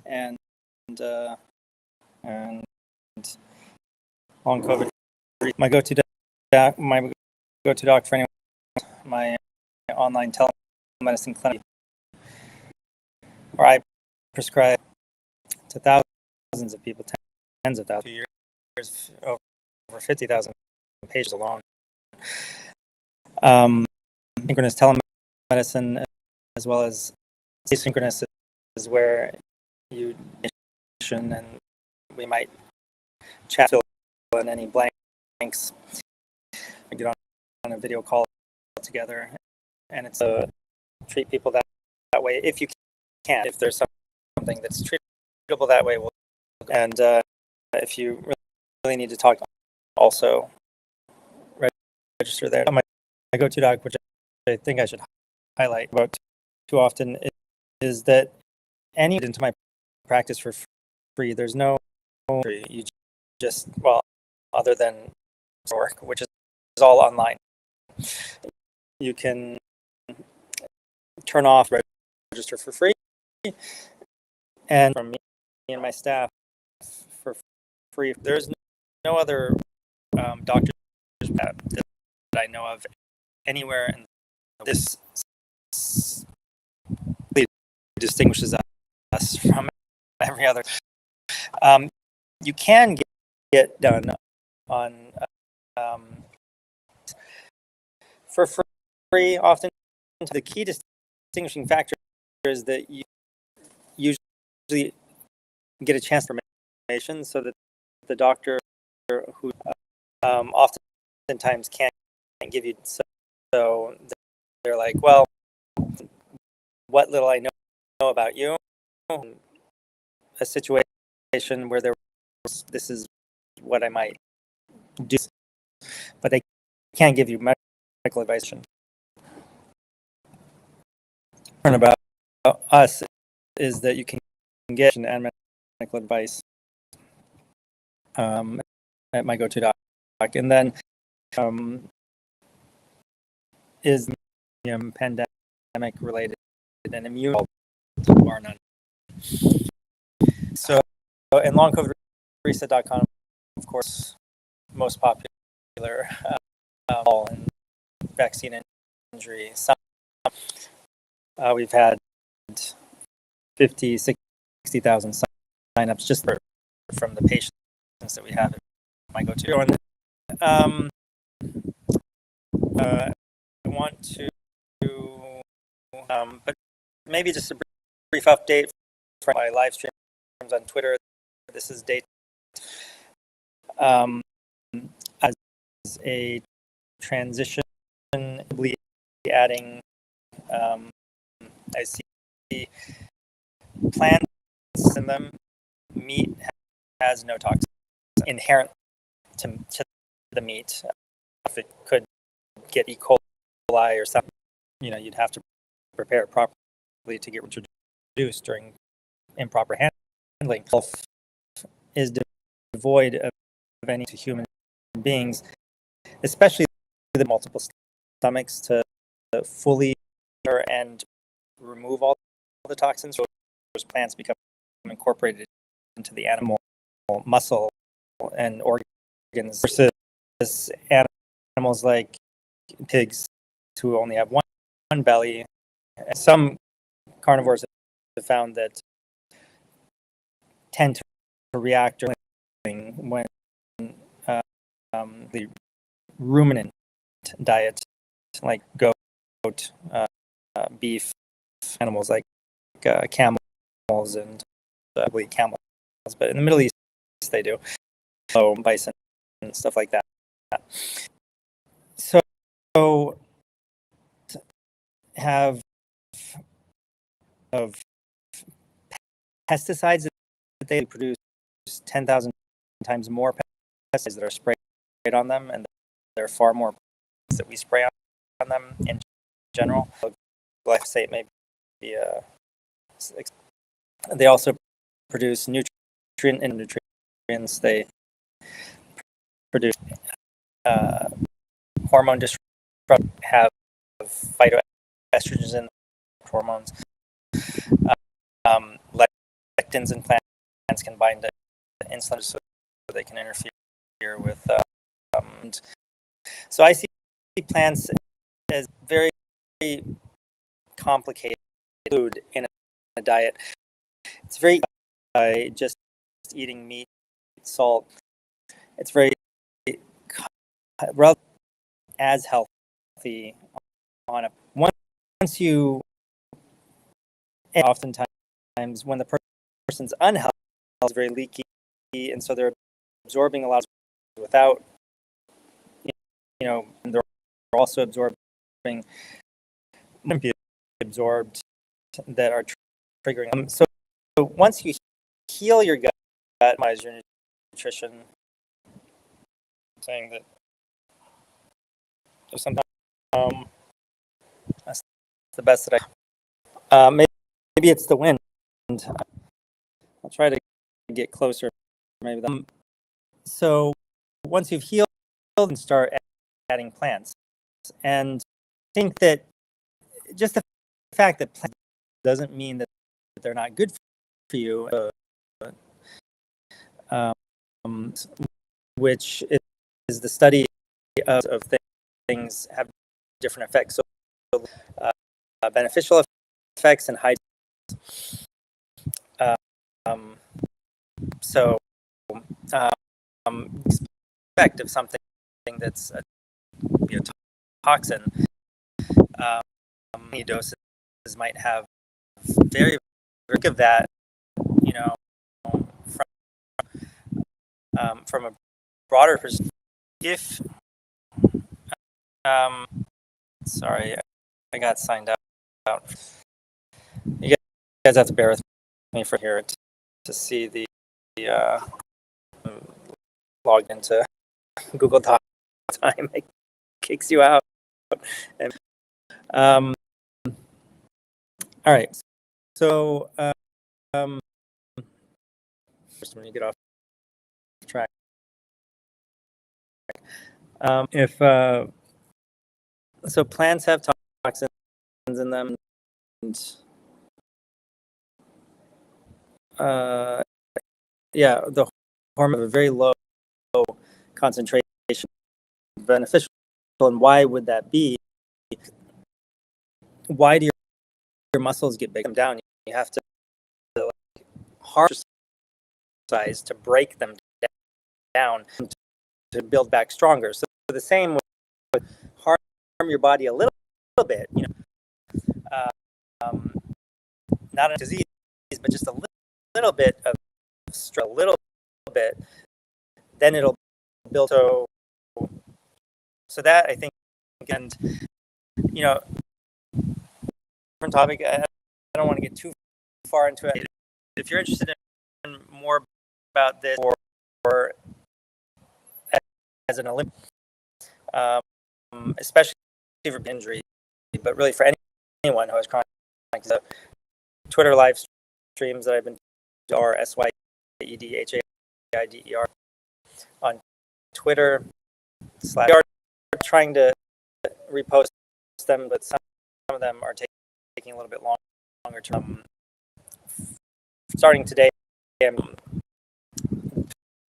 and and long COVID. My go-to doc for anyone, my online telemedicine clinic, where I prescribe to thousands of people, tens of thousands, 2 years, over 50,000 pages alone. Synchronous telemedicine, as well as asynchronous, is where you and we might chat, fill in any blanks, we get on a video call together, and it's treat people that way if you can. If there's something that's treatable that way, and if you really need to talk, also register there. My go-to doc, which I think I should highlight about too often, is that any into my practice for free. There's no free. You just, well, other than work, which is all online. You can turn off, register for free, and from me and my staff for free. There's no other doctors that I know of anywhere, and this distinguishes us from every other. You can get done on for free often. The key distinguishing factor is that you usually get a chance for information, so that the doctor who oftentimes can't give you, so they're like, well, what little I know about you, a situation where this is what I might do, but they can't give you medical advice. About us is that you can get and medical advice at my go-to doc, and then is pandemic related and immune, bar none. So, and longcovidreset.com, of course, most popular and vaccine injury. We've had 50, 60,000 signups just from the patients that we have at my go-to. And I want to, but maybe just a brief update from my live streams on Twitter. This is date as a transition, adding. I see plants in them. Meat has no toxins inherent to the meat. If it could get E. coli or something, you'd have to prepare it properly to get introduced during improper handling. Is devoid of any to human beings, especially the multiple stomachs, to fully and remove all the toxins. So those plants become incorporated into the animal muscle and organs, versus animals like pigs who only have one belly. And some carnivores have found that tend to react when the ruminant diet, like goat, beef, animals like camels and camels, but in the Middle East they do. So bison and stuff like that. So have of pesticides that they produce 10,000 times more pesticides that are sprayed on them, and there are far more that we spray on them in general. Glyphosate may be they also produce nutrients. They produce hormone disruptors, have phytoestrogens in hormones, lectins in plants can bind to insulin, so they can interfere with. So I see plants as very complicated food in a diet. It's very just eating meat, salt. It's very as healthy on a once you. Oftentimes, when the person's unhealthy, it's very leaky, and so they're absorbing a lot without, they're also absorbing absorbed that are triggering them. So once you heal your gut, optimize your nutrition. Saying that sometimes that's the best that maybe it's the wind. I'll try to get closer. Maybe so once you've healed, and start adding plants, and I think that just the fact that plants doesn't mean that they're not good for you, which is the study of things have different effects. So beneficial effects and high. So effect of something that's a toxin, doses might have very of that, from a broader perspective. If sorry, I got signed out. You guys have to bear with me for here to see the logged into Google Docs time. It kicks you out. And, all right. So first, when you get off track, if so, plants have toxins in them. And, the hormone have a very low concentration, beneficial. And why would that be? Why do your muscles get big? Them down. You have to hard exercise to break them down to build back stronger. So the same with harm your body a little bit, not a disease, but just a little bit of stress, a little bit, then it'll build. So that, I think, and different topic. I don't want to get too far into it. If you're interested in more about this, or as an Olympic, especially for injury, but really for anyone who has chronic, Twitter live streams that I've been are SYEDHAIDER on Twitter. We are trying to repost them, but some of them are taking a little bit longer term. Starting today,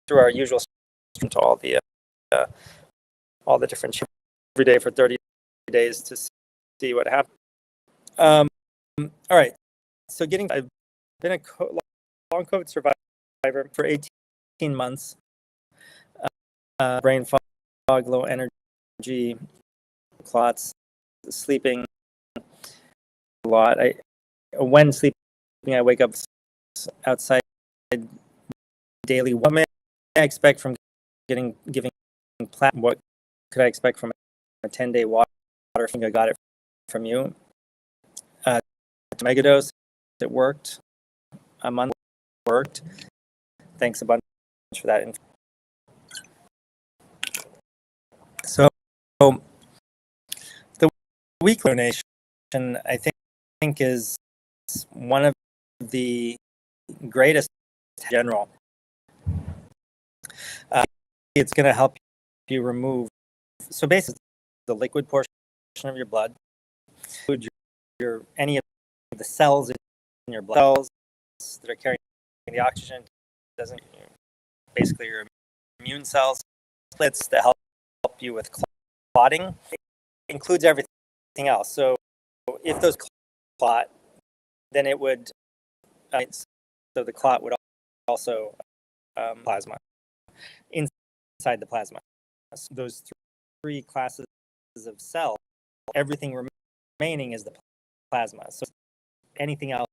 through our usual stream to all the different every day for 30 days to see what happens. All right. So I've been a long COVID survivor for 18 months. Brain fog, low energy, clots, sleeping a lot. When sleeping, I wake up outside daily. What may I expect from giving plant? What could I expect from a 10-day water? I think I got it from you. Megadose, it worked. A month worked. Thanks a bunch for that. So the weekly donation, I think, is one of the greatest in general. It's going to help you remove. So basically, the liquid portion of your blood, any of the cells in your blood, cells that are carrying the oxygen, doesn't basically your immune cells splits to help you with clotting. It includes everything else. So if those clot, then it would so the clot would also plasma inside the plasma. So those three classes of cell, everything remaining is the plasma. So anything else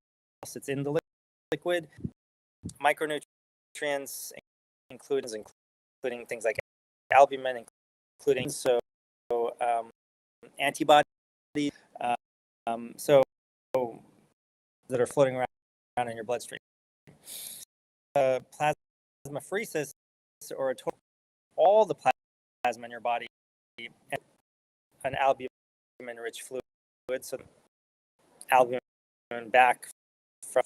that's in the liquid, micronutrients, including things like albumin, including antibodies, so that are floating around in your bloodstream. Plasmapheresis, or all the plasma in your body, and an albumin-rich fluid, so albumin back from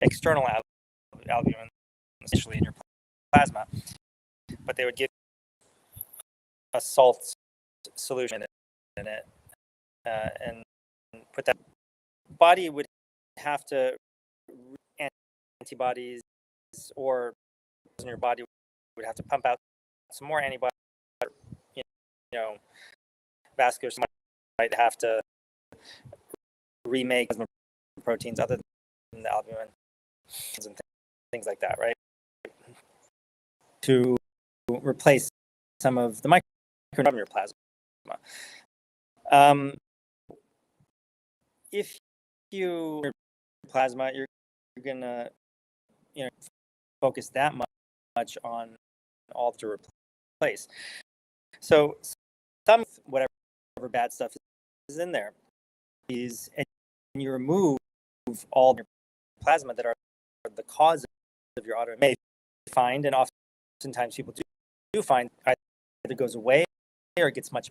external albumin, essentially in your plasma, but they would give a salt solution in it, and put that. Body would have to antibodies, or in your body would have to pump out some more antibodies. You know, vascular might have to remake proteins other than the albumin and things like that, right? To replace some of the micronutrients from your plasma. If you plasma, you're gonna focus that much on all to replace. So some whatever bad stuff is in there and you remove all the plasma that are the cause of your autoimmune. May find, and oftentimes people do find, either goes away or it gets much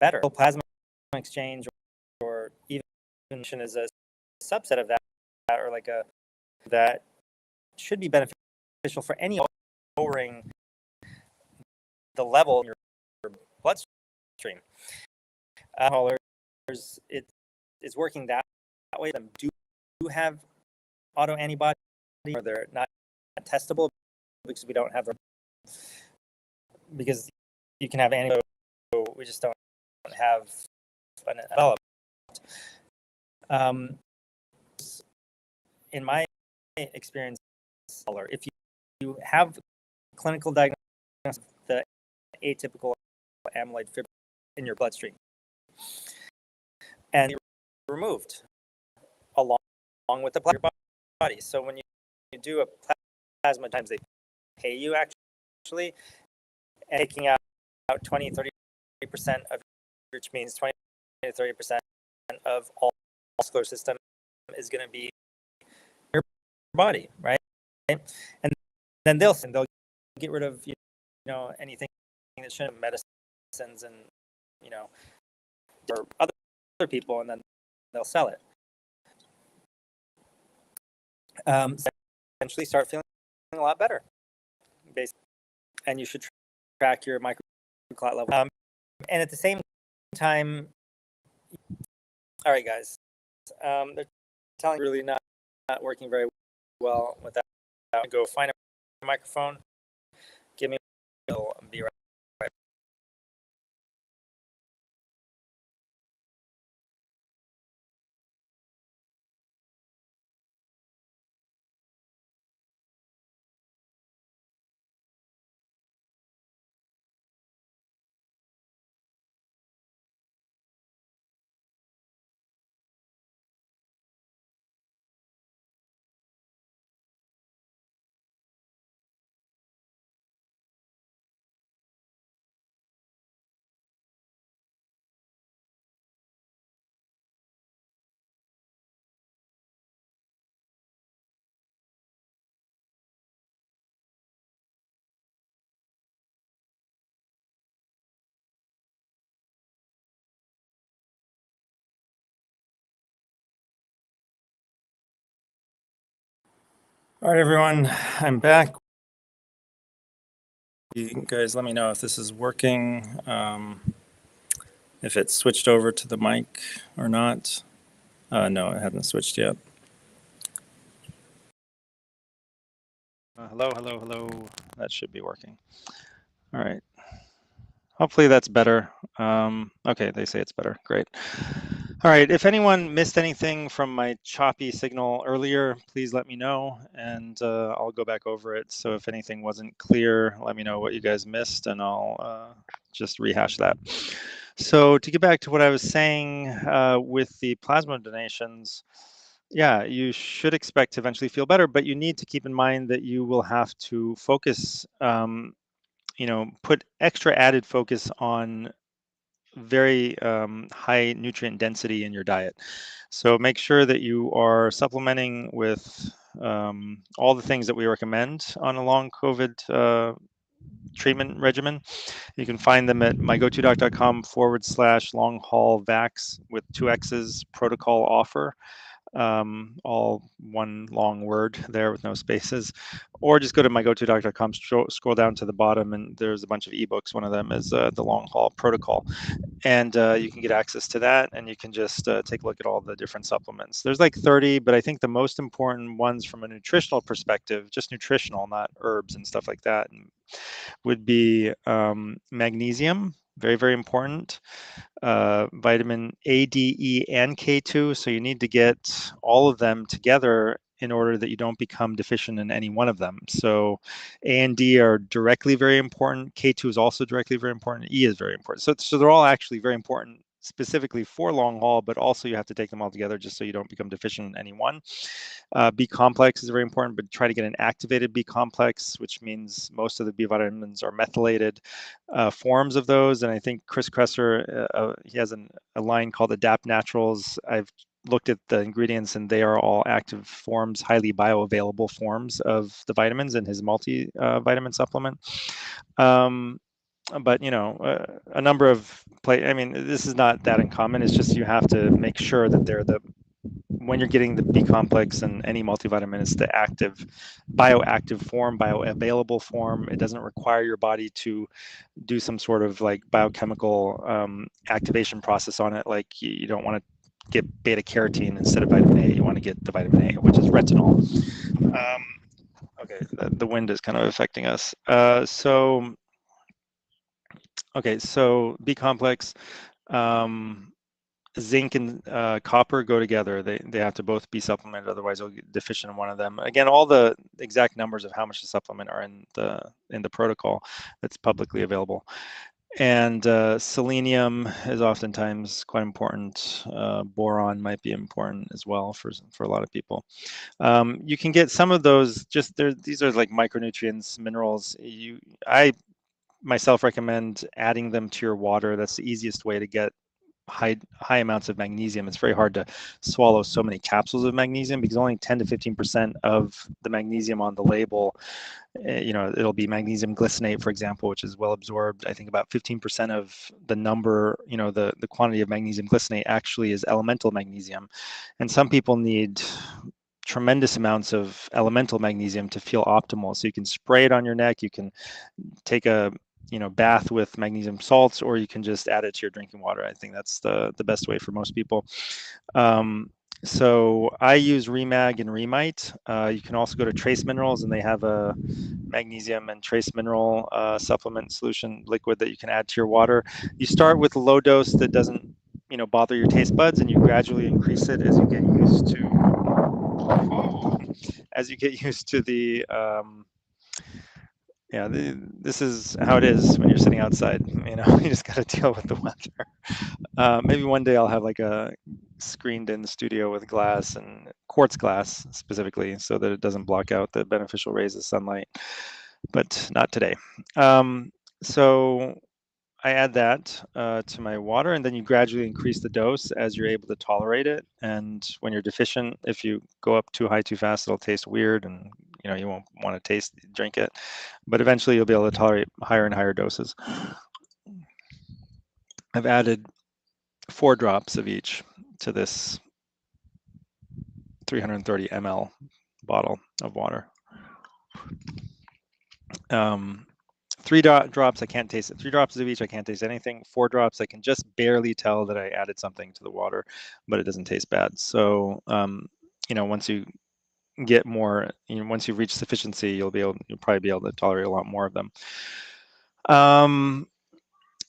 better. So plasma exchange, or even is a subset of that, or like that should be beneficial for any lowering the level of your bloodstream. It's working that way. Them do have autoantibodies, or they're not testable because we don't have them. Because you can have antibodies, we just don't have an developed. In my experience, if you have clinical diagnosis of the atypical amyloid fibrillation in your bloodstream, and removed along with the body. So when you do a plasma times, they pay you actually, and taking out 20-30% of, which means 20-30% of all muscular system is going to be your body, right? And then they'll get rid of anything that shouldn't, medicines and or other people, and then they'll sell it. Eventually start feeling a lot better, basically. And you should track your microclot level. And at the same time, all right, guys, they're telling me really not working very well with that. Go find a microphone. Give me. I'll be right. All right, everyone, I'm back. You guys let me know if this is working, if it's switched over to the mic or not. No, it hasn't switched yet. Hello. That should be working. All right. Hopefully that's better. Okay, they say it's better. Great. All right. If anyone missed anything from my choppy signal earlier, please let me know, and I'll go back over it. So if anything wasn't clear, let me know what you guys missed, and I'll just rehash that. So to get back to what I was saying with the plasma donations, yeah, you should expect to eventually feel better, but you need to keep in mind that you will have to focus, put extra added focus on very high nutrient density in your diet. So make sure that you are supplementing with all the things that we recommend on a long COVID treatment regimen. You can find them at mygotodoc.com/long haul vax with 2X's protocol offer. All one long word there with no spaces, or just go to mygotodoc.com, scroll down to the bottom, and there's a bunch of ebooks. One of them is the long haul protocol, and you can get access to that, and you can just take a look at all the different supplements. There's like 30, but I think the most important ones from a nutritional perspective, just nutritional, not herbs and stuff like that, would be magnesium, very important, vitamin A, D, E, and K2. So you need to get all of them together in order that you don't become deficient in any one of them. So A and D are directly very important. K2 is also directly very important. E is very important. So they're all actually very important specifically for long haul, but also you have to take them all together just so you don't become deficient in any one. B complex is very important, but try to get an activated B complex, which means most of the B vitamins are methylated forms of those. And I think Chris Kresser, he has a line called Adapt Naturals. I've looked at the ingredients, and they are all active forms, highly bioavailable forms of the vitamins in his multi-vitamin supplement. But a number of I mean, this is not that uncommon. It's just you have to make sure that they're when you're getting the B complex and any multivitamin, it's the active, bioactive form, bioavailable form. It doesn't require your body to do some sort of like biochemical activation process on it. Like you don't want to get beta carotene instead of vitamin A. You want to get the vitamin A, which is retinol. Okay, the wind is kind of affecting us. So B complex. Zinc and copper go together. They have to both be supplemented, otherwise you'll get deficient in one of them. Again, all the exact numbers of how much to supplement are in the protocol that's publicly available. And selenium is oftentimes quite important. Boron might be important as well for a lot of people. You can get some of those. These are like micronutrients, minerals. I myself recommend adding them to your water. That's the easiest way to get high amounts of magnesium. It's very hard to swallow so many capsules of magnesium because only 10 to 15% of the magnesium on the label, it'll be magnesium glycinate, for example, which is well absorbed. I think about 15% of the number, the quantity of magnesium glycinate actually is elemental magnesium. And some people need tremendous amounts of elemental magnesium to feel optimal. So you can spray it on your neck. You can take a bath with magnesium salts, or you can just add it to your drinking water. I think that's the best way for most people. So I use Remag and Remite. You can also go to Trace Minerals, and they have a magnesium and trace mineral supplement solution liquid that you can add to your water. You start with a low dose that doesn't bother your taste buds, and you gradually increase it as you get used to the this is how it is when you're sitting outside. You just got to deal with the weather. Maybe one day I'll have like a screened-in studio with glass and quartz glass specifically, so that it doesn't block out the beneficial rays of sunlight. But not today. So I add that to my water, and then you gradually increase the dose as you're able to tolerate it. And when you're deficient, if you go up too high too fast, it'll taste weird, and you won't want to drink it. But eventually, you'll be able to tolerate higher and higher doses. I've added 4 drops of each to this 330 ml bottle of water. 3 drops, I can't taste it. 3 drops of each, I can't taste anything. 4 drops, I can just barely tell that I added something to the water, but it doesn't taste bad. So, once you get more, once you've reached sufficiency, you'll probably be able to tolerate a lot more of them.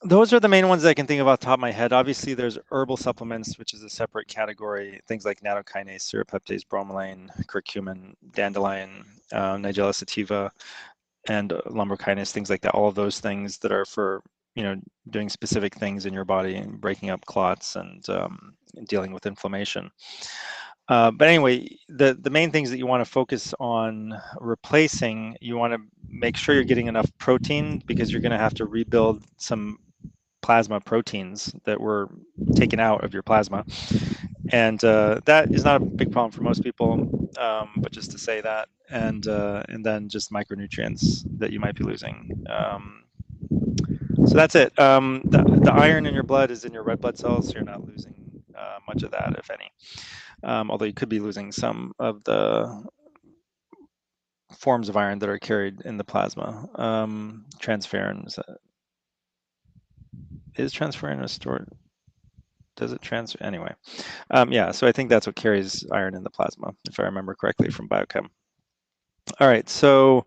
Those are the main ones that I can think of off the top of my head. Obviously, there's herbal supplements, which is a separate category. Things like nattokinase, serrapeptase, bromelain, curcumin, dandelion, nigella sativa, and lumbricinase, things like that. All of those things that are for doing specific things in your body and breaking up clots and dealing with inflammation. But anyway, the main things that you want to focus on replacing, you want to make sure you're getting enough protein, because you're going to have to rebuild some plasma proteins that were taken out of your plasma. And that is not a big problem for most people, but just to say that. And then just micronutrients that you might be losing. So that's it. The iron in your blood is in your red blood cells, so you're not losing much of that, if any. Although you could be losing some of the forms of iron that are carried in the plasma. Transferrin, is transferrin stored? Does it transfer? Anyway, yeah, so I think that's what carries iron in the plasma, if I remember correctly from biochem. All right, so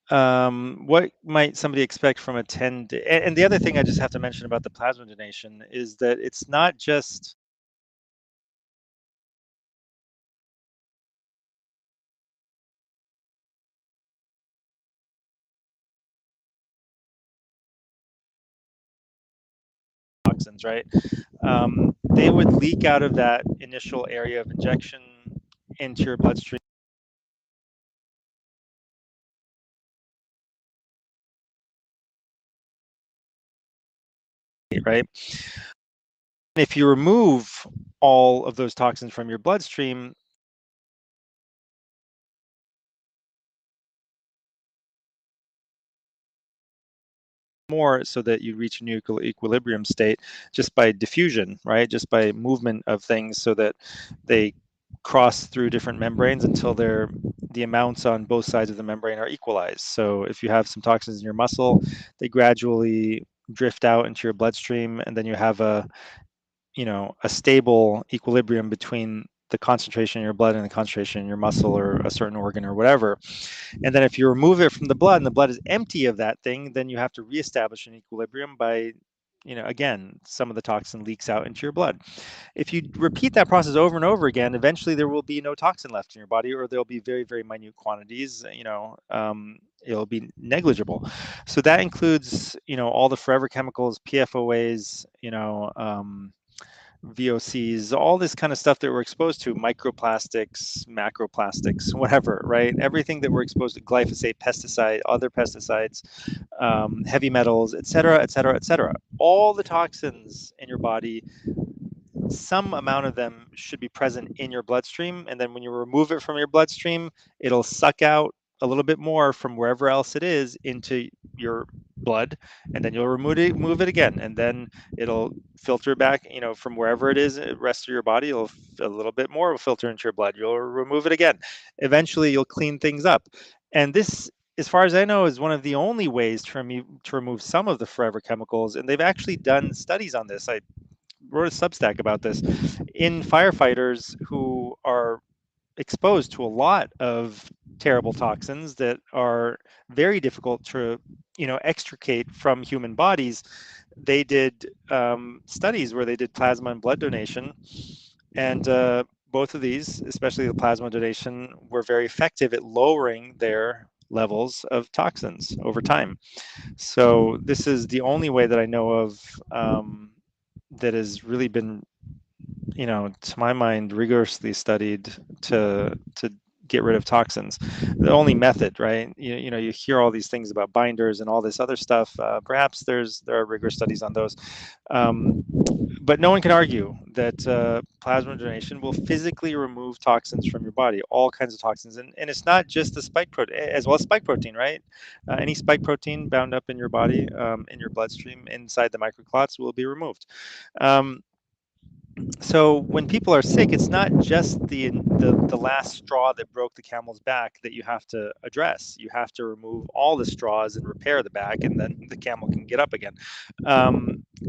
what might somebody expect from a 10-day? And the other thing I just have to mention about the plasma donation is that it's not just toxins, right? They would leak out of that initial area of injection into your bloodstream. Right? If you remove all of those toxins from your bloodstream, more, so that you reach a new equilibrium state just by diffusion, right? Just by movement of things, so that they cross through different membranes until the amounts on both sides of the membrane are equalized. So if you have some toxins in your muscle, they gradually drift out into your bloodstream, and then you have a stable equilibrium between the concentration in your blood and the concentration in your muscle or a certain organ or whatever. And then if you remove it from the blood and the blood is empty of that thing, then you have to reestablish an equilibrium by, again, some of the toxin leaks out into your blood. If you repeat that process over and over again, eventually there will be no toxin left in your body, or there'll be very, very minute quantities, it'll be negligible. So that includes, all the forever chemicals, PFOAs, VOCs, all this kind of stuff that we're exposed to, microplastics, macroplastics, whatever, right? Everything that we're exposed to, glyphosate, pesticide, other pesticides, heavy metals, et cetera, et cetera, et cetera. All the toxins in your body, some amount of them should be present in your bloodstream. And then when you remove it from your bloodstream, it'll suck out a little bit more from wherever else it is into your blood, and then you'll move it again, and then it'll filter back, from wherever it is, the rest of your body, a little bit more will filter into your blood. You'll remove it again. Eventually, you'll clean things up. And this, as far as I know, is one of the only ways to remove some of the forever chemicals. And they've actually done studies on this. I wrote a Substack about this in firefighters who are exposed to a lot of terrible toxins that are very difficult to extricate from human bodies. They did studies where they did plasma and blood donation, and both of these, especially the plasma donation, were very effective at lowering their levels of toxins over time. So this is the only way that I know of that has really been, to my mind, rigorously studied to get rid of toxins. The only method, right? You hear all these things about binders and all this other stuff. Perhaps there are rigorous studies on those, but no one can argue that plasma donation will physically remove toxins from your body, all kinds of toxins, and it's not just the spike protein, as well as spike protein, right? Any spike protein bound up in your body, in your bloodstream, inside the microclots, will be removed. So when people are sick, it's not just the last straw that broke the camel's back that you have to address. You have to remove all the straws and repair the back, and then the camel can get up again.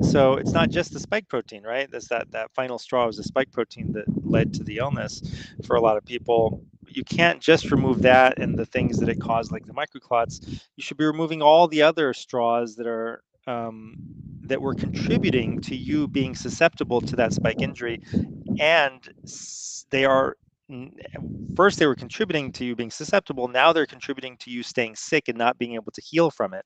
So it's not just the spike protein, right? That's that final straw was the spike protein that led to the illness for a lot of people. you can't just remove that and the things that it caused, like the microclots. You should be removing all the other straws that are that were contributing to you being susceptible to that spike injury, and they are first they were contributing to you being susceptible. Now they're contributing to you staying sick and not being able to heal from it.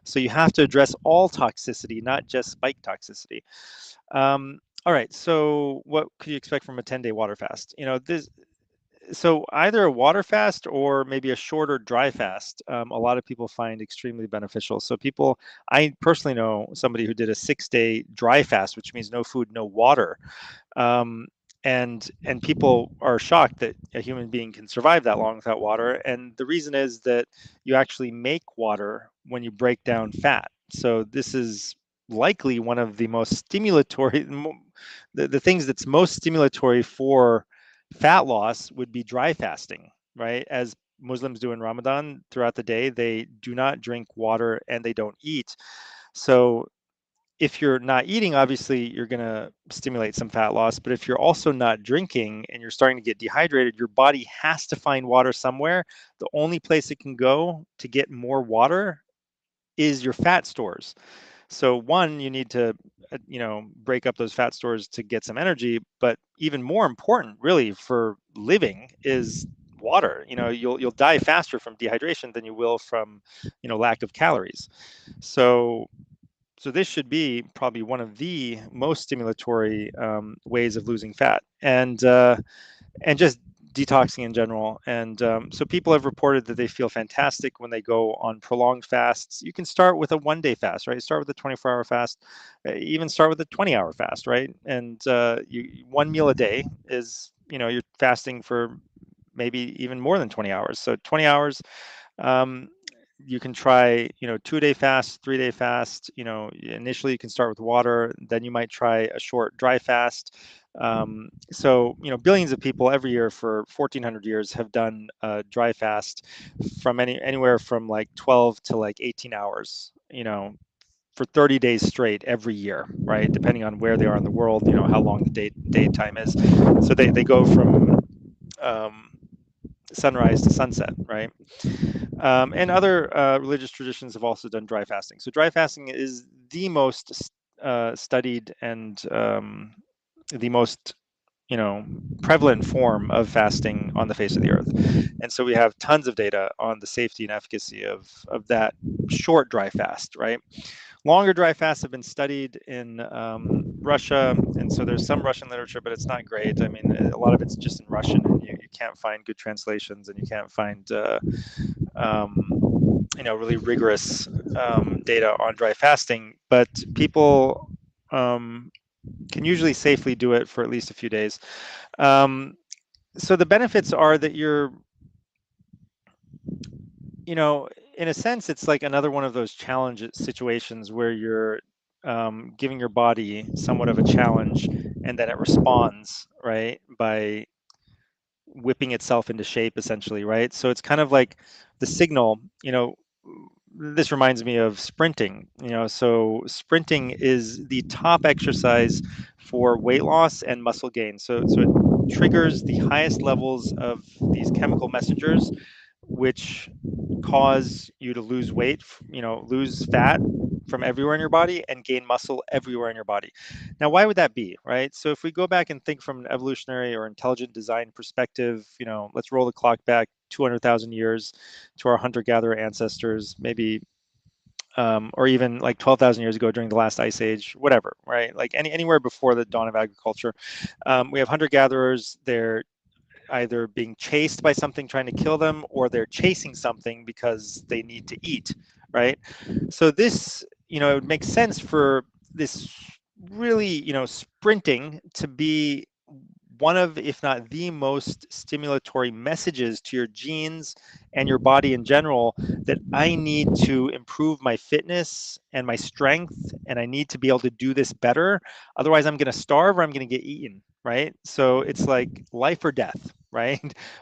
So you have to address all toxicity, not just spike toxicity. All right, so what could you expect from a 10-day water fast? So either a water fast or maybe a shorter dry fast, a lot of people find extremely beneficial. So I personally know somebody who did a 6-day dry fast, which means no food, no water. Um, and people are shocked that a human being can survive that long without water. And the reason is that you actually make water when you break down fat. So this is likely one of the most stimulatory, the things that's most stimulatory for fat loss would be dry fasting, right? As Muslims do in Ramadan, throughout the day, they do not drink water and they don't eat. So if you're not eating, obviously you're going to stimulate some fat loss. But if you're also not drinking and you're starting to get dehydrated, your body has to find water somewhere. The only place it can go to get more water is your fat stores. So one, you need to, break up those fat stores to get some energy. But even more important, really, for living is water. You'll die faster from dehydration than you will from, lack of calories. So this should be probably one of the most stimulatory ways of losing fat, and just detoxing in general. And so people have reported that they feel fantastic when they go on prolonged fasts. You can start with a 1-day fast, right? Start with a 24-hour fast, even start with a 20-hour fast, right? And one meal a day is, you're fasting for maybe even more than 20 hours. So 20 hours. Um, you can try, 2-day fast, 3-day fast. Initially you can start with water, then you might try a short dry fast. So, billions of people every year for 1400 years have done a dry fast from anywhere from like 12 to like 18 hours, for 30 days straight every year, right? Depending on where they are in the world, how long the daytime is. So they go from sunrise to sunset, right? And other religious traditions have also done dry fasting. So dry fasting is the most studied and the most prevalent form of fasting on the face of the earth. And so we have tons of data on the safety and efficacy of that short dry fast, right? Longer dry fasts have been studied in Russia, and so there's some Russian literature, but it's not great. I mean, a lot of it's just in Russian, and you can't find good translations, and you can't find really rigorous data on dry fasting. But people can usually safely do it for at least a few days. So the benefits are that you're, in a sense, it's like another one of those challenge situations where you're giving your body somewhat of a challenge, and then it responds, right, by whipping itself into shape, essentially, right? So it's kind of like the signal, this reminds me of sprinting. So sprinting is the top exercise for weight loss and muscle gain. So it triggers the highest levels of these chemical messengers, which cause you to lose weight, lose fat from everywhere in your body and gain muscle everywhere in your body. Now, why would that be, right? So if we go back and think from an evolutionary or intelligent design perspective, let's roll the clock back 200,000 years to our hunter-gatherer ancestors, maybe or even like 12,000 years ago during the last ice age, whatever, right? Like anywhere before the dawn of agriculture. We have hunter-gatherers. They're either being chased by something trying to kill them, or they're chasing something because they need to eat, right? So this, it would make sense for this really, sprinting to be one of, if not the most stimulatory messages to your genes and your body in general, that I need to improve my fitness and my strength, and I need to be able to do this better. Otherwise, I'm going to starve or I'm going to get eaten, right? So it's like life or death, right?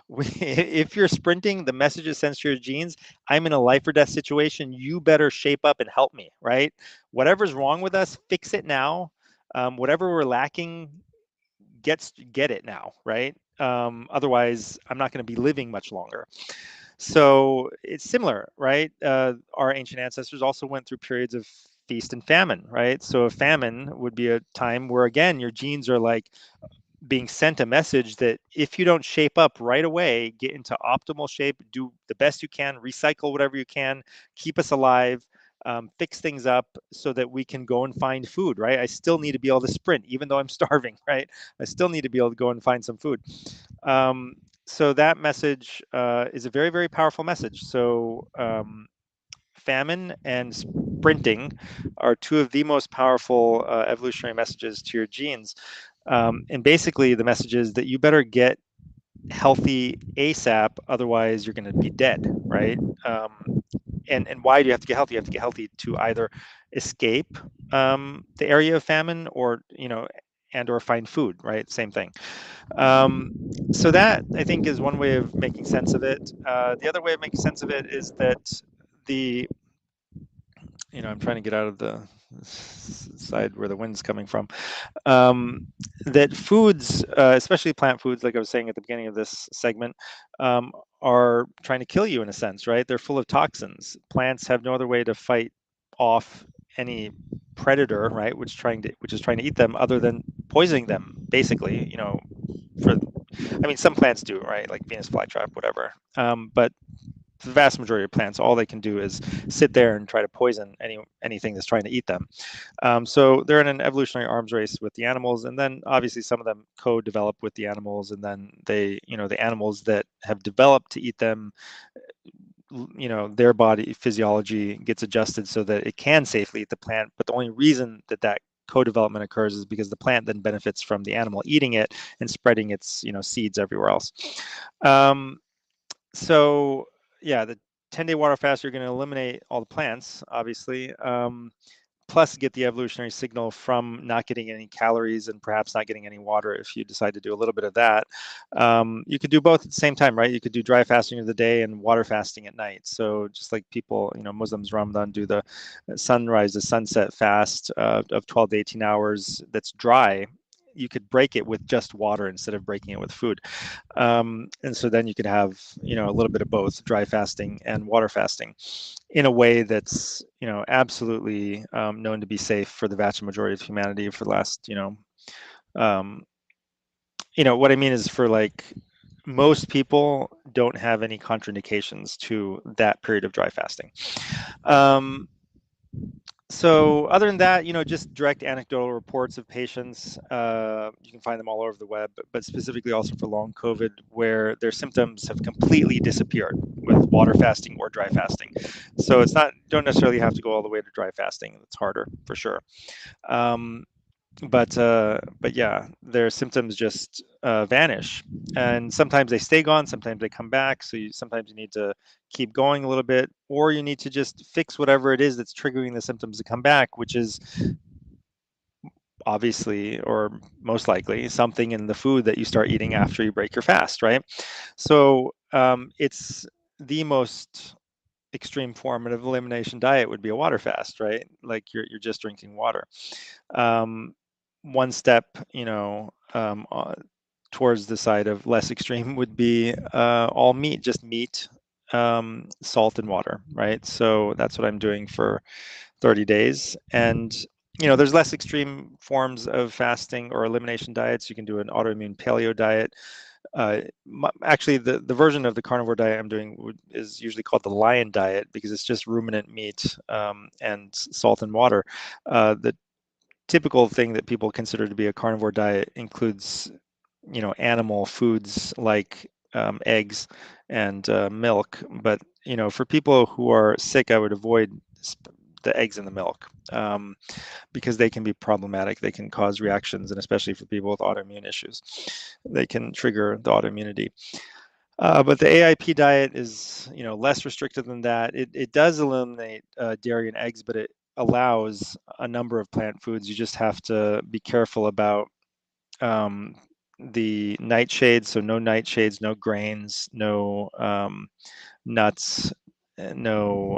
If you're sprinting, the message is sent to your genes: I'm in a life or death situation. You better shape up and help me, right? Whatever's wrong with us, fix it now. Whatever we're lacking, get it now, right? Otherwise, I'm not going to be living much longer. So it's similar, right? Our ancient ancestors also went through periods of feast and famine, right? So a famine would be a time where, again, your genes are like being sent a message that if you don't shape up right away, get into optimal shape, do the best you can, recycle whatever you can, keep us alive, fix things up so that we can go and find food, right? I still need to be able to sprint, even though I'm starving, right? I still need to be able to go and find some food. So that message is a very, very powerful message. So famine and sprinting are two of the most powerful evolutionary messages to your genes. And basically, the message is that you better get healthy ASAP, otherwise you're going to be dead, right? And why do you have to get healthy? You have to get healthy to either escape the area of famine, or and or find food, right? Same thing. So that, I think, is one way of making sense of it. The other way of making sense of it is that the I'm trying to get out of the side where the wind's coming from. That foods, especially plant foods, like I was saying at the beginning of this segment, are trying to kill you in a sense, right? They're full of toxins. Plants have no other way to fight off any predator, right, which is trying to eat them, other than poisoning them, basically. For some plants do, right, like Venus flytrap, whatever. But the vast majority of plants, all they can do is sit there and try to poison anything that's trying to eat them. So they're in an evolutionary arms race with the animals, and then obviously some of them co-develop with the animals, and then the animals that have developed to eat them, their body physiology gets adjusted so that it can safely eat the plant. But the only reason that co-development occurs is because the plant then benefits from the animal eating it and spreading its seeds everywhere else. So yeah, the 10-day water fast, you're going to eliminate all the plants, obviously, plus get the evolutionary signal from not getting any calories and perhaps not getting any water if you decide to do a little bit of that. You could do both at the same time, right? You could do dry fasting of the day and water fasting at night. So just like people, Muslims, Ramadan, do the sunrise to sunset fast of 12 to 18 hours that's dry. You could break it with just water instead of breaking it with food. And so then you could have, a little bit of both dry fasting and water fasting in a way that's, absolutely known to be safe for the vast majority of humanity for the last, what I mean is, for like most people don't have any contraindications to that period of dry fasting. So other than that, just direct anecdotal reports of patients. You can find them all over the web, but specifically also for long COVID, where their symptoms have completely disappeared with water fasting or dry fasting. So don't necessarily have to go all the way to dry fasting. It's harder for sure. But yeah, their symptoms just vanish, and sometimes they stay gone, sometimes they come back. So sometimes you need to keep going a little bit, or you need to just fix whatever it is that's triggering the symptoms to come back, which is obviously, or most likely, something in the food that you start eating after you break your fast, right? So it's the most extreme form of elimination diet would be a water fast, right? Like you're just drinking water. One step, towards the side of less extreme would be all meat, just meat, salt and water, right? So that's what I'm doing for 30 days. And there's less extreme forms of fasting or elimination diets. You can do an autoimmune paleo diet. Actually, the version of the carnivore diet I'm doing is usually called the lion diet, because it's just ruminant meat and salt and water. The typical thing that people consider to be a carnivore diet includes, animal foods like eggs and milk. But for people who are sick, I would avoid the eggs and the milk, because they can be problematic. They can cause reactions, and especially for people with autoimmune issues, they can trigger the autoimmunity. But the AIP diet is, less restrictive than that. It does eliminate dairy and eggs, but it allows a number of plant foods. You just have to be careful about the nightshades. So no nightshades, no grains, no nuts, no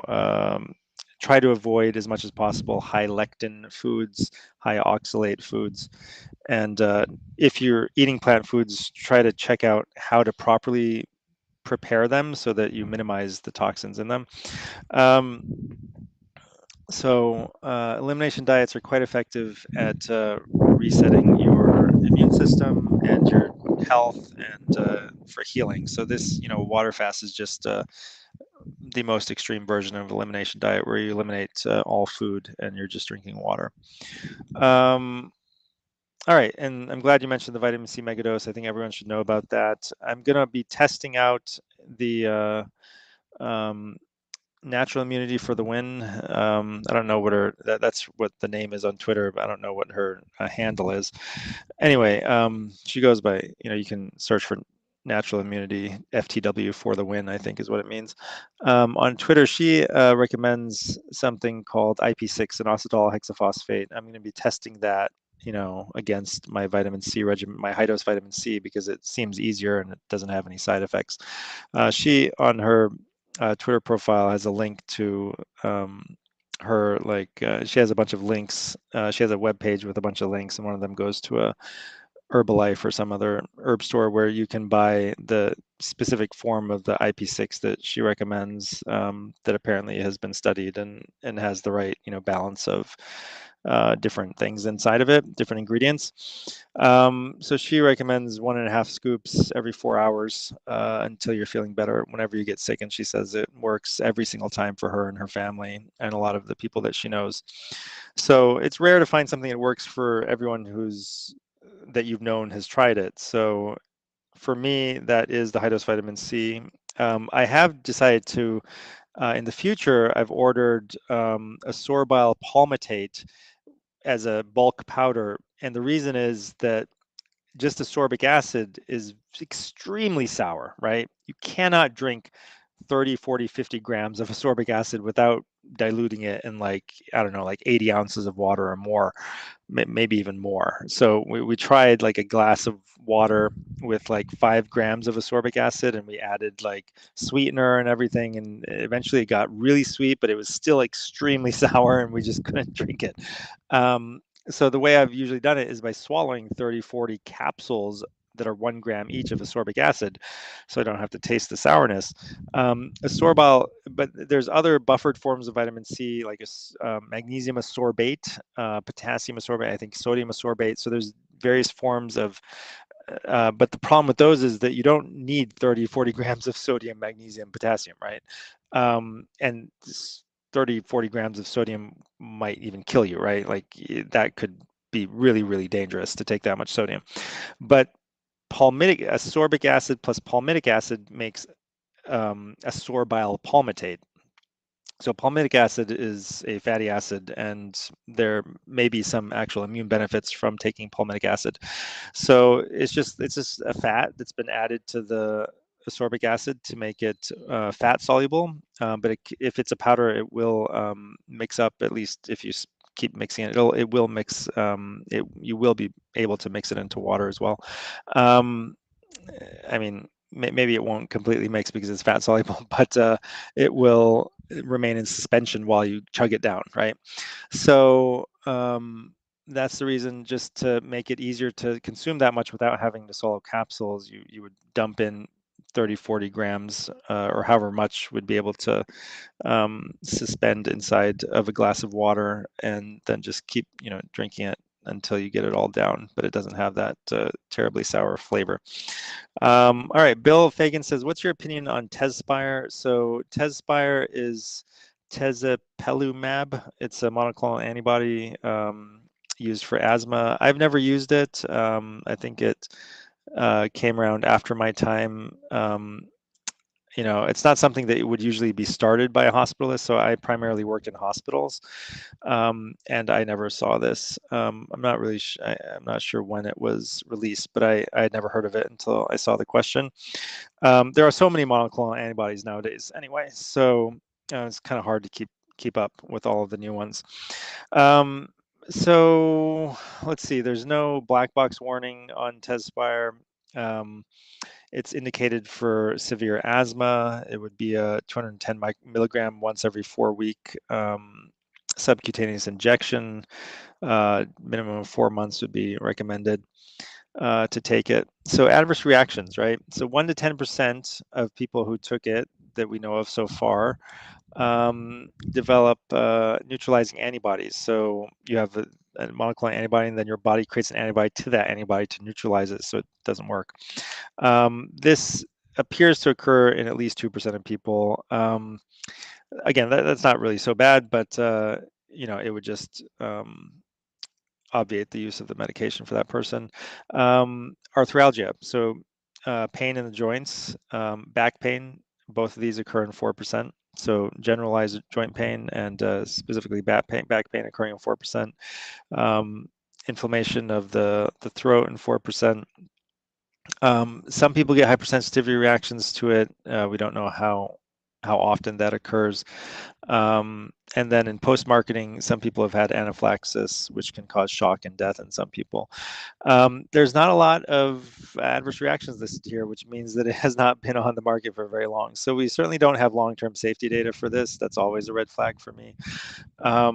try to avoid as much as possible high lectin foods, high oxalate foods. And if you're eating plant foods, try to check out how to properly prepare them so that you minimize the toxins in them. So elimination diets are quite effective at resetting your immune system and your health and for healing. So this, water fast is just the most extreme version of elimination diet, where you eliminate all food and you're just drinking water. All right, and I'm glad you mentioned the vitamin C megadose. I think everyone should know about that. I'm going to be testing out the natural immunity for the win. I don't know what that's what the name is on Twitter, but I don't know what her handle is. Anyway, she goes by, you can search for natural immunity, FTW for the win, I think is what it means. On Twitter, she recommends something called IP6, inositol hexaphosphate. I'm going to be testing that, against my vitamin C regimen, my high dose vitamin C, because it seems easier and it doesn't have any side effects. She, on her Twitter profile, has a link to her, she has a bunch of links. She has a web page with a bunch of links, and one of them goes to a Herbalife or some other herb store where you can buy the specific form of the IP6 that she recommends, that apparently has been studied and has the right balance of different things inside of it, different ingredients. So she recommends 1.5 scoops every 4 hours until you're feeling better whenever you get sick, and she says it works every single time for her and her family and a lot of the people that she knows. So it's rare to find something that works for everyone that you've known has tried it. So for me, that is the high dose vitamin C. I have decided to, in the future, I've ordered a sorbitol palmitate as a bulk powder. And the reason is that just ascorbic acid is extremely sour, right? You cannot drink 30, 40, 50 grams of ascorbic acid without diluting it in like 80 ounces of water or more, maybe even more. So we tried like a glass of water with like 5 grams of ascorbic acid, and we added like sweetener and everything, and eventually it got really sweet, but it was still extremely sour and we just couldn't drink it. So the way I've usually done it is by swallowing 30, 40 capsules that are 1 gram each of ascorbic acid, so I don't have to taste the sourness. Ascorbyl, but there's other buffered forms of vitamin C, like magnesium ascorbate, potassium ascorbate, I think sodium ascorbate. So there's various forms of, but the problem with those is that you don't need 30, 40 grams of sodium, magnesium, potassium, right? And 30, 40 grams of sodium might even kill you, right? Like that could be really, really dangerous to take that much sodium. But ascorbic acid plus palmitic acid makes ascorbyl palmitate. So palmitic acid is a fatty acid, and there may be some actual immune benefits from taking palmitic acid. So it's just a fat that's been added to the ascorbic acid to make it fat soluble. But if it's a powder, it will mix up. At least if you keep mixing it, it will mix. You will be able to mix it into water as well. I mean, maybe it won't completely mix because it's fat soluble, but it will remain in suspension while you chug it down, right? So that's the reason, just to make it easier to consume that much without having to swallow capsules, you would dump in 30, 40 grams or however much would be able to suspend inside of a glass of water, and then just keep drinking it until you get it all down, but it doesn't have that terribly sour flavor. All right, Bill Fagan says, what's your opinion on Tezspire? So Tezspire is tezepelumab. It's a monoclonal antibody used for asthma. I've never used it. I think it came around after my time. It's not something that would usually be started by a hospitalist. So I primarily worked in hospitals, and I never saw this. I'm not really, I'm not sure when it was released, but I had never heard of it until I saw the question. There are so many monoclonal antibodies nowadays, anyway, so it's kind of hard to keep up with all of the new ones. So let's see. There's no black box warning on Tezspire. It's indicated for severe asthma. It would be a 210 milligram once every 4-week subcutaneous injection. Minimum of 4 months would be recommended to take it. So adverse reactions, right? So 1 to 10% of people who took it that we know of so far develop neutralizing antibodies. So you have a monoclonal antibody, and then your body creates an antibody to that antibody to neutralize it, so it doesn't work. This appears to occur in at least 2% of people. Again, that's not really so bad, but it would just obviate the use of the medication for that person. Arthralgia, so pain in the joints, back pain, both of these occur in 4%. So generalized joint pain and specifically back pain occurring in 4%. Inflammation of the throat in 4%. Some people get hypersensitivity reactions to it. We don't know how often that occurs. And then in post-marketing, some people have had anaphylaxis, which can cause shock and death in some people. There's not a lot of adverse reactions listed here, which means that it has not been on the market for very long. So we certainly don't have long-term safety data for this. That's always a red flag for me. I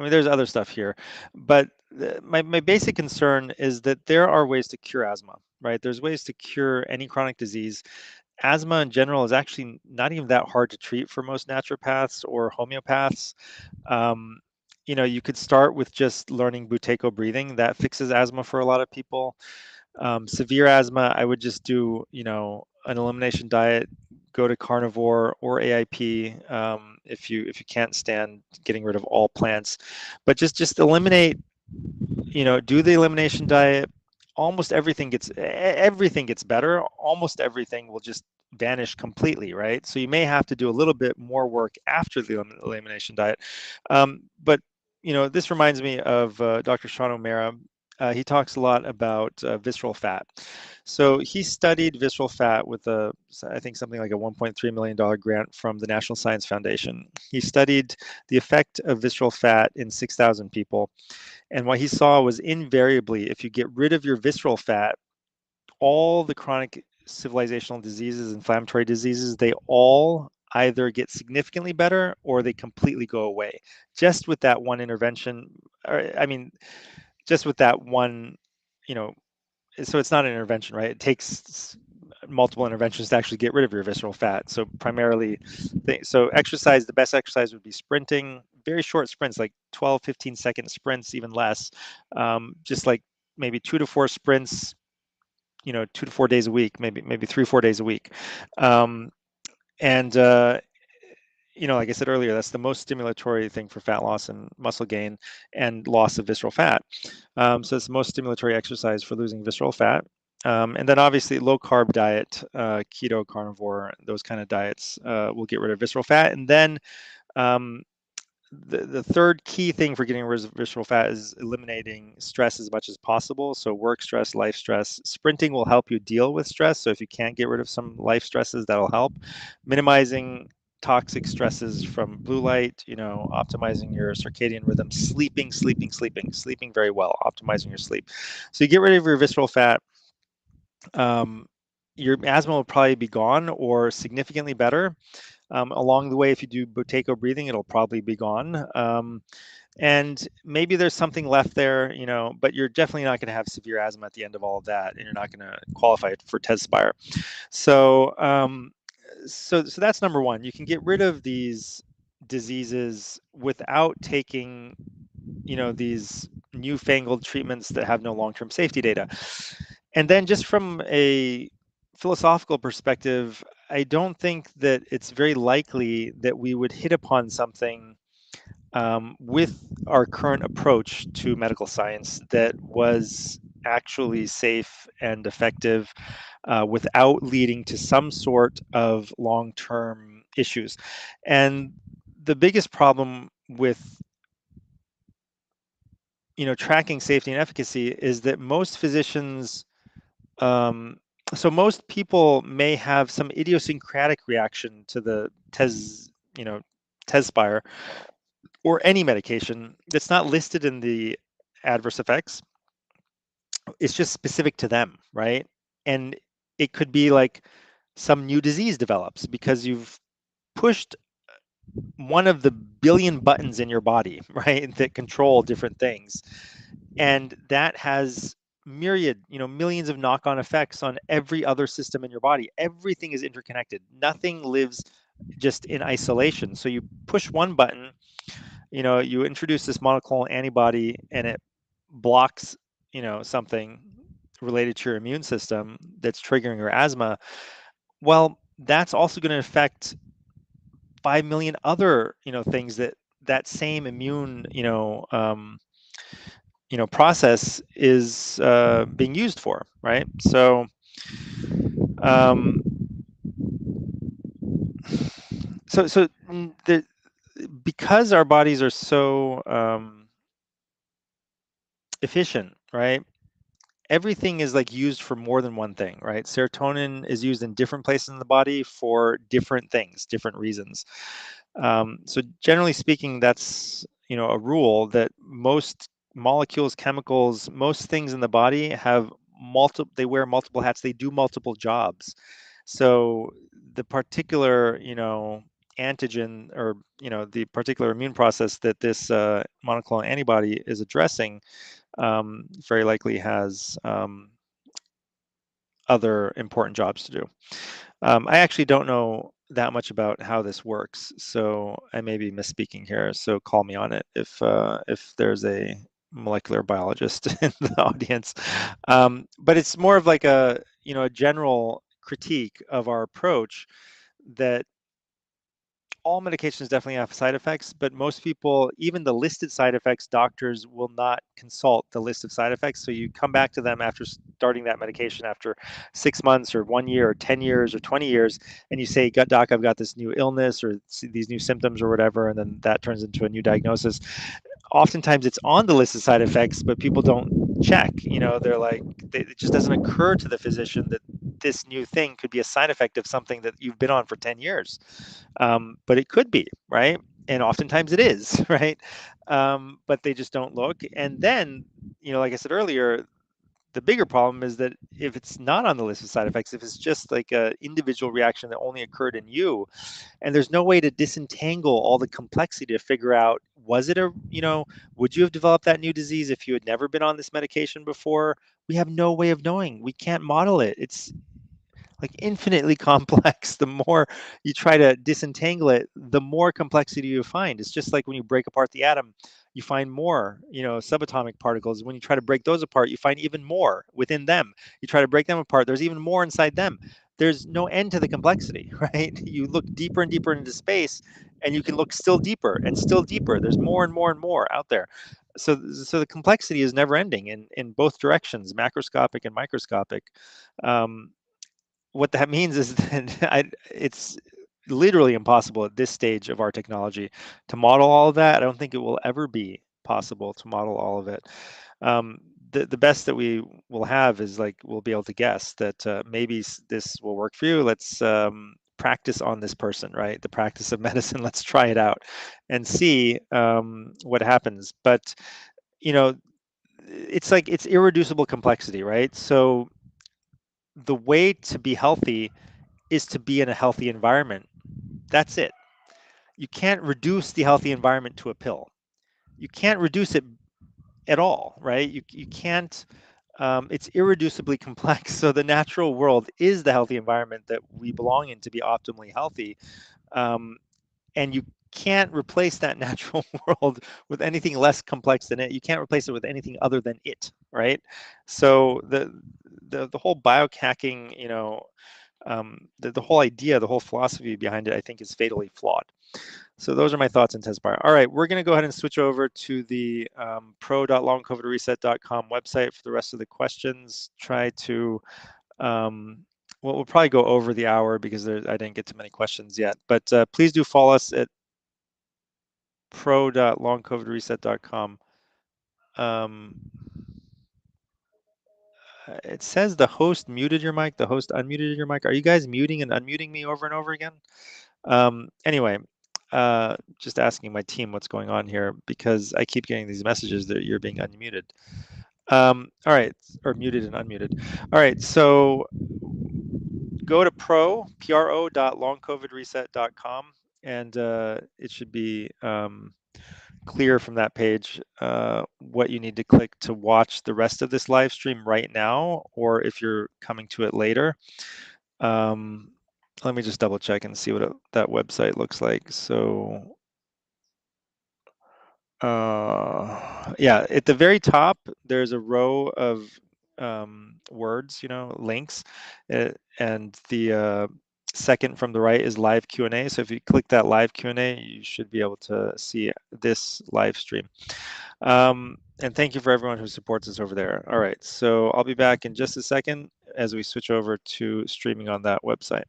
mean, there's other stuff here, but my basic concern is that there are ways to cure asthma, right? There's ways to cure any chronic disease. Asthma in general is actually not even that hard to treat for most naturopaths or homeopaths. You could start with just learning Buteyko breathing. That fixes asthma for a lot of people. Severe asthma, I would just do, an elimination diet, go to carnivore or AIP if you can't stand getting rid of all plants, but just eliminate, do the elimination diet. Almost everything gets better. Almost everything will just vanish completely, right? So you may have to do a little bit more work after the elimination diet. But this reminds me of Dr. Sean O'Mara. He talks a lot about visceral fat. So he studied visceral fat with I think something like a $1.3 million grant from the National Science Foundation. He studied the effect of visceral fat in 6,000 people. And what he saw was invariably, if you get rid of your visceral fat, all the chronic civilizational diseases, inflammatory diseases, they all either get significantly better or they completely go away. Just with that one intervention, just with that one, so it's not an intervention, right? It takes multiple interventions to actually get rid of your visceral fat. So primarily, so exercise, the best exercise would be sprinting, very short sprints, like 12, 15-second sprints, even less. Just like maybe 2 to 4 sprints, 2 to 4 days a week, maybe 3-4 days a week. Like I said earlier, that's the most stimulatory thing for fat loss and muscle gain and loss of visceral fat. So it's the most stimulatory exercise for losing visceral fat. And then obviously low carb diet, keto, carnivore, those kind of diets will get rid of visceral fat. And then the third key thing for getting rid of visceral fat is eliminating stress as much as possible. So work stress, life stress. Sprinting will help you deal with stress. So if you can't get rid of some life stresses, that'll help. Minimizing toxic stresses from blue light, optimizing your circadian rhythm, sleeping very well, optimizing your sleep. So you get rid of your visceral fat, your asthma will probably be gone or significantly better. Along the way, if you do Buteyko breathing, it'll probably be gone. And maybe there's something left there, but you're definitely not going to have severe asthma at the end of all of that, and you're not going to qualify for Tezspire. So, so that's number one. You can get rid of these diseases without taking, these newfangled treatments that have no long-term safety data. And then just from a philosophical perspective, I don't think that it's very likely that we would hit upon something with our current approach to medical science that was actually safe and effective without leading to some sort of long-term issues. And the biggest problem with tracking safety and efficacy is that most physicians, so most people may have some idiosyncratic reaction to the Tezspire or any medication that's not listed in the adverse effects, it's just specific to them, right? And it could be like some new disease develops because you've pushed one of the billion buttons in your body, right, that control different things. And that has myriad, millions of knock-on effects on every other system in your body. Everything is interconnected. Nothing lives just in isolation. So you push one button, you introduce this monoclonal antibody and it blocks, something related to your immune system that's triggering your asthma. Well, that's also going to affect 5 million other, things that same immune, process is being used for, right? So, um, because our bodies are so efficient, right? Everything is like used for more than one thing, right? Serotonin is used in different places in the body for different things, different reasons. So generally speaking, that's a rule that most molecules, chemicals, most things in the body have multiple. They wear multiple hats. They do multiple jobs. So the particular antigen or the particular immune process that this monoclonal antibody is addressing very likely has other important jobs to do. I actually don't know that much about how this works, so I may be misspeaking here. So call me on it if there's a molecular biologist in the audience. But it's more of like a general critique of our approach that all medications definitely have side effects, but most people, even the listed side effects, doctors will not consult the list of side effects. So you come back to them after starting that medication after 6 months or 1 year or 10 years or 20 years, and you say, Doc, I've got this new illness or these new symptoms or whatever, and then that turns into a new diagnosis. Oftentimes it's on the list of side effects, but people don't check. They're like, it just doesn't occur to the physician that this new thing could be a side effect of something that you've been on for 10 years. But it could be, right? And oftentimes it is, right? But they just don't look. And then, like I said earlier, the bigger problem is that if it's not on the list of side effects, if it's just like an individual reaction that only occurred in you, and there's no way to disentangle all the complexity to figure out, was it would you have developed that new disease if you had never been on this medication before? We have no way of knowing. We can't model it. It's like infinitely complex. The more you try to disentangle it, the more complexity you find. It's just like when you break apart the atom, you find more, subatomic particles. When you try to break those apart, you find even more within them. You try to break them apart, there's even more inside them. There's no end to the complexity, right? You look deeper and deeper into space, and you can look still deeper and still deeper. There's more and more and more out there. So the complexity is never ending in both directions, macroscopic and microscopic. What that means is that it's literally impossible at this stage of our technology to model all of that. I don't think it will ever be possible to model all of it. The best that we will have is like we'll be able to guess that maybe this will work for you. Let's practice on this person, right? The practice of medicine. Let's try it out and see what happens. But it's like it's irreducible complexity, right? So the way to be healthy is to be in a healthy environment. That's it. You can't reduce the healthy environment to a pill. You can't reduce it at all, right? You can't, it's irreducibly complex. So the natural world is the healthy environment that we belong in to be optimally healthy. And you can't replace that natural world with anything less complex than it. You can't replace it with anything other than it, right? So the whole biohacking, the whole idea, the whole philosophy behind it, I think, is fatally flawed. So those are my thoughts on Tezspire. All right, we're going to go ahead and switch over to the pro.longcovidreset.com website for the rest of the questions. Try to, well, we'll probably go over the hour because I didn't get to many questions yet. But please do follow us at pro.longcovidreset.com. It says the host muted your mic, the host unmuted your mic. Are you guys muting and unmuting me over and over again? Anyway, just asking my team what's going on here because I keep getting these messages that you're being unmuted. All right, or muted and unmuted. All right, so go to pro.longcovidreset.com, and it should be clear from that page what you need to click to watch the rest of this live stream right now, or if you're coming to it later. Let me just double check and see what that website looks like. So yeah, at the very top, there's a row of words, links, and the second from the right is live Q&A. So if you click that live Q&A, you should be able to see this live stream. And thank you for everyone who supports us over there. All right, so I'll be back in just a second as we switch over to streaming on that website.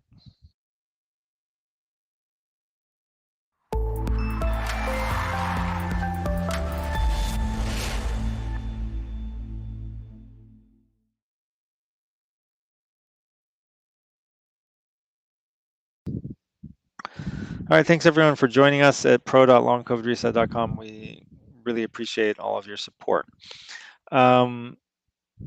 All right, thanks everyone for joining us at pro.longcovidreset.com. We really appreciate all of your support.